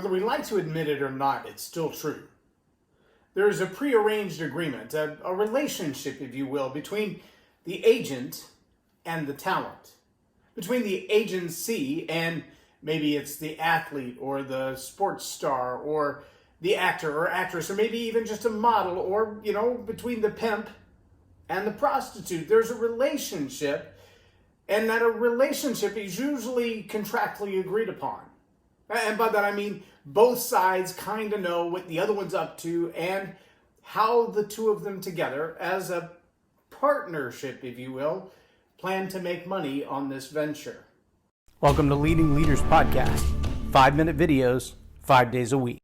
whether we like to admit it or not, it's still true. There is a prearranged agreement, a relationship, if you will, between the agent and the talent, between the agency and maybe it's the athlete or the sports star or the actor or actress or maybe even just a model or, between the pimp and the prostitute. There's a relationship, and that a relationship is usually contractually agreed upon. And by that I mean both sides kind of know what the other one's up to and how the two of them together, as a partnership, if you will, plan to make money on this venture. Welcome to Leading Leaders Podcast. 5-minute videos, 5 days a week.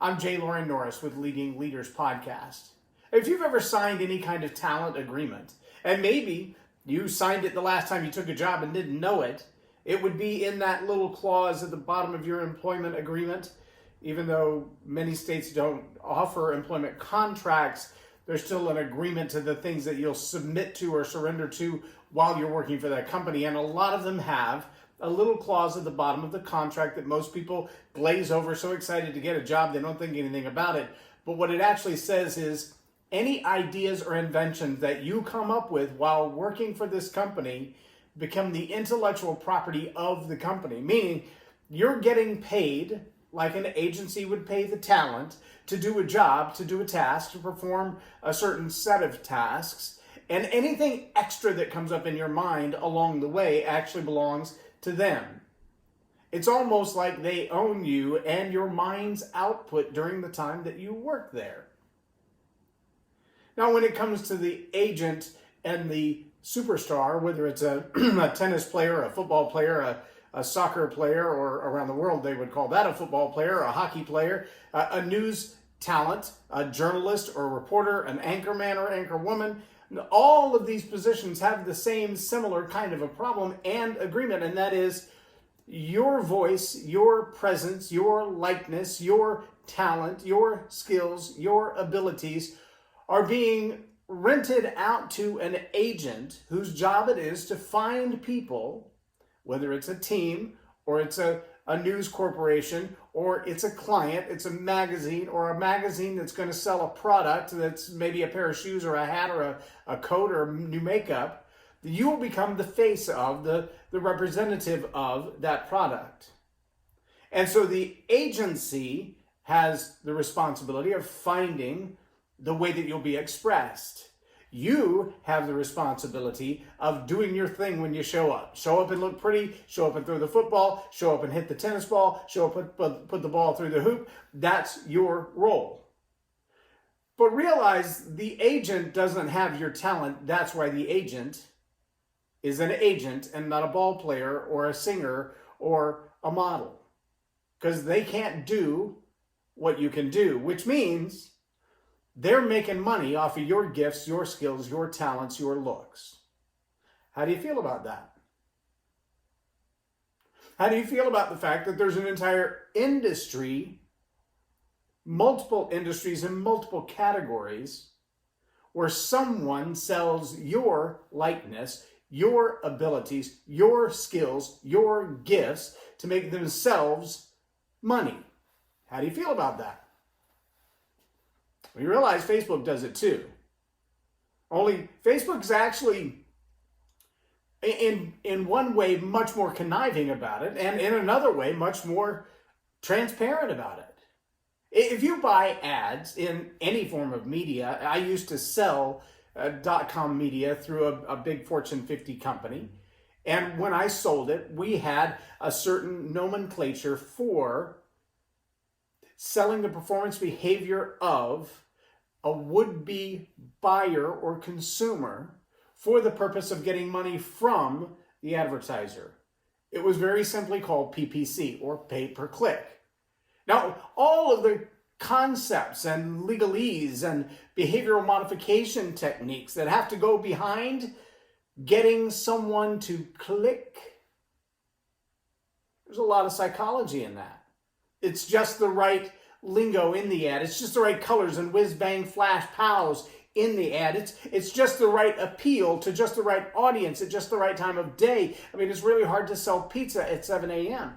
I'm J Loren Norris with Leading Leaders Podcast. If you've ever signed any kind of talent agreement, and maybe you signed it the last time you took a job and didn't know it, it would be in that little clause at the bottom of your employment agreement. Even though many states don't offer employment contracts, there's still an agreement to the things that you'll submit to or surrender to while you're working for that company. And a lot of them have a little clause at the bottom of the contract that most people glaze over, so excited to get a job they don't think anything about it. But what it actually says is any ideas or inventions that you come up with while working for this company become the intellectual property of the company, meaning you're getting paid like an agency would pay the talent to do a job, to do a task, to perform a certain set of tasks, and anything extra that comes up in your mind along the way actually belongs to them. It's almost like they own you and your mind's output during the time that you work there. Now, when it comes to the agent and the superstar, whether it's a tennis player, a football player, a soccer player, or around the world they would call that a football player, a hockey player, a news talent, a journalist or a reporter, an anchorman or anchorwoman, all of these positions have the same similar kind of a problem and agreement, and that is your voice, your presence, your likeness, your talent, your skills, your abilities are being rented out to an agent whose job it is to find people, whether it's a team or it's a news corporation or it's a client, it's a magazine or a magazine that's going to sell a product that's maybe a pair of shoes or a hat or a coat or new makeup. You will become the face of, the representative of that product. And so the agency has the responsibility of finding the way that you'll be expressed. You have the responsibility of doing your thing when you show up. Show up and look pretty, show up and throw the football, show up and hit the tennis ball, show up and put the ball through the hoop. That's your role. But realize the agent doesn't have your talent. That's why the agent is an agent and not a ball player or a singer or a model. Because they can't do what you can do, which means they're making money off of your gifts, your skills, your talents, your looks. How do you feel about that? How do you feel about the fact that there's an entire industry, multiple industries in multiple categories, where someone sells your likeness, your abilities, your skills, your gifts to make themselves money? How do you feel about that? You realize Facebook does it too. Only Facebook's actually, in one way, much more conniving about it, and in another way, much more transparent about it. If you buy ads in any form of media, I used to sell .com media through a big Fortune 50 company, and when I sold it, we had a certain nomenclature for selling the performance behavior of a would-be buyer or consumer for the purpose of getting money from the advertiser. It was very simply called PPC, or pay per click. Now, all of the concepts and legalese and behavioral modification techniques that have to go behind getting someone to click, there's a lot of psychology in that. It's just the right lingo in the ad. It's just the right colors and whiz-bang flash pows in the ad. It's just the right appeal to just the right audience at just the right time of day. I mean, it's really hard to sell pizza at 7 a.m.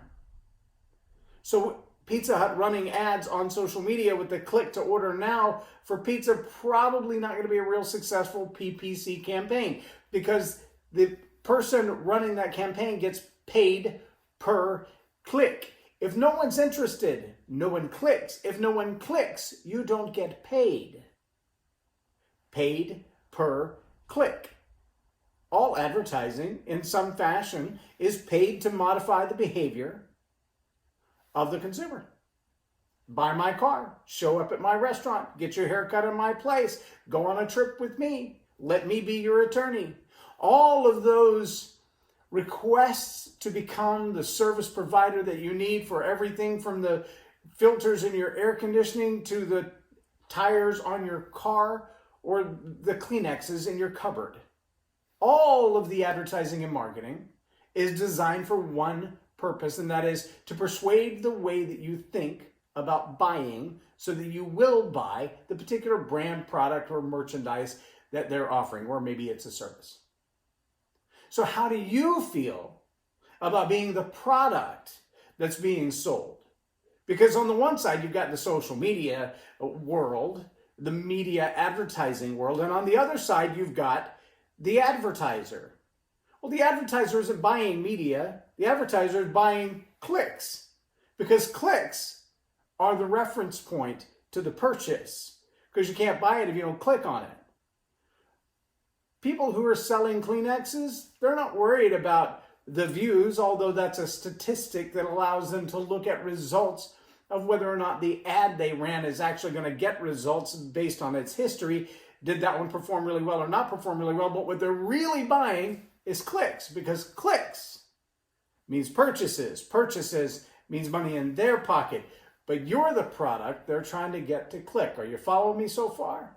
So Pizza Hut running ads on social media with the click to order now for pizza, probably not going to be a real successful PPC campaign, because the person running that campaign gets paid per click. If no one's interested, no one clicks. If no one clicks, you don't get paid. Paid per click. All advertising, in some fashion, is paid to modify the behavior of the consumer. Buy my car, show up at my restaurant, get your hair cut in my place, go on a trip with me, let me be your attorney. All of those requests to become the service provider that you need for everything from the filters in your air conditioning to the tires on your car or the Kleenexes in your cupboard. All of the advertising and marketing is designed for one purpose, and that is to persuade the way that you think about buying so that you will buy the particular brand, product, or merchandise that they're offering, or maybe it's a service. So how do you feel about being the product that's being sold? Because on the one side, you've got the social media world, the media advertising world, and on the other side, you've got the advertiser. Well, the advertiser isn't buying media. The advertiser is buying clicks, because clicks are the reference point to the purchase, because you can't buy it if you don't click on it. People who are selling Kleenexes, they're not worried about the views, although that's a statistic that allows them to look at results of whether or not the ad they ran is actually going to get results based on its history. Did that one perform really well or not perform really well? But what they're really buying is clicks, because clicks means purchases. Purchases means money in their pocket. But you're the product they're trying to get to click. Are you following me so far?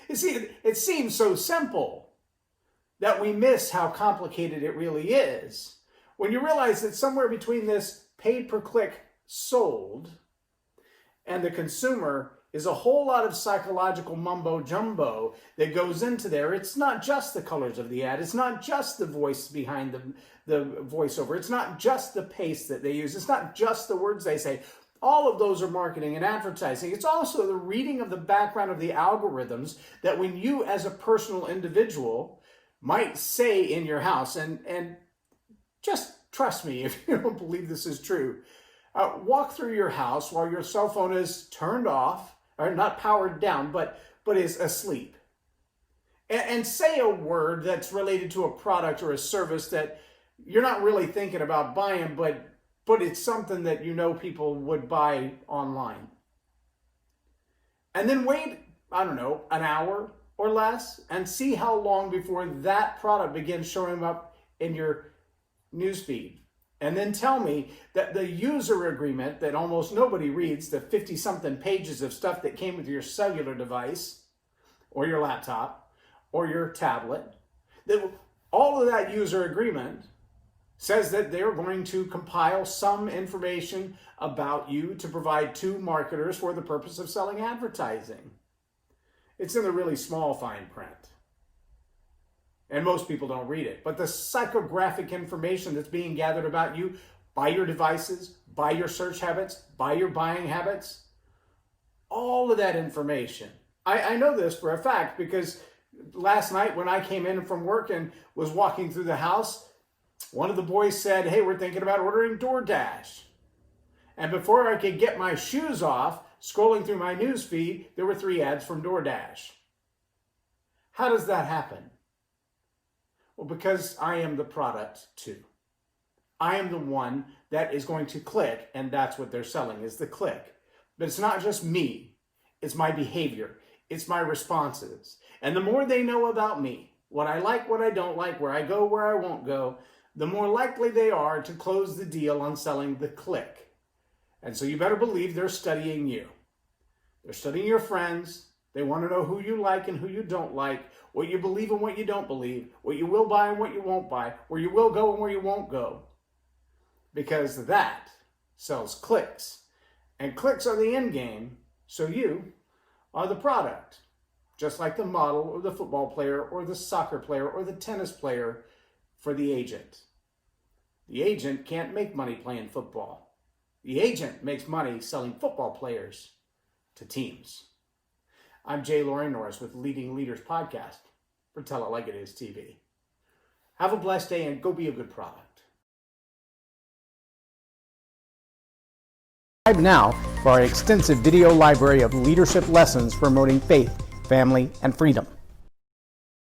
You see, it seems so simple that we miss how complicated it really is when you realize that somewhere between this paid per click sold and the consumer is a whole lot of psychological mumbo jumbo that goes into there. It's not just the colors of the ad. It's not just the voice behind the voiceover. It's not just the pace that they use. It's not just the words they say. All of those are marketing and advertising. It's also the reading of the background of the algorithms that when you as a personal individual might say in your house, and just trust me if you don't believe this is true, walk through your house while your cell phone is turned off, or not powered down, but is asleep. And say a word that's related to a product or a service that you're not really thinking about buying, but it's something that you know people would buy online. And then wait, I don't know, an hour or less, and see how long before that product begins showing up in your newsfeed. And then tell me that the user agreement that almost nobody reads, the 50-something pages of stuff that came with your cellular device or your laptop or your tablet, that all of that user agreement says that they're going to compile some information about you to provide to marketers for the purpose of selling advertising. It's in the really small fine print. And most people don't read it. But the psychographic information that's being gathered about you by your devices, by your search habits, by your buying habits, all of that information. I know this for a fact because last night when I came in from work and was walking through the house, one of the boys said, "Hey, we're thinking about ordering DoorDash." And before I could get my shoes off, scrolling through my news feed, there were 3 ads from DoorDash. How does that happen? Well, because I am the product too. I am the one that is going to click, and that's what they're selling, is the click. But it's not just me. It's my behavior. It's my responses. And the more they know about me, what I like, what I don't like, where I go, where I won't go, the more likely they are to close the deal on selling the click. And so you better believe they're studying you. They're studying your friends. They want to know who you like and who you don't like, what you believe and what you don't believe, what you will buy and what you won't buy, where you will go and where you won't go. Because that sells clicks. And clicks are the end game, so you are the product. Just like the model or the football player or the soccer player or the tennis player for the agent. The agent can't make money playing football. The agent makes money selling football players to teams. I'm J Loren Norris with Leading Leaders Podcast for Tell It Like It Is TV. Have a blessed day and go be a good product. Subscribe now for our extensive video library of leadership lessons promoting faith, family, and freedom.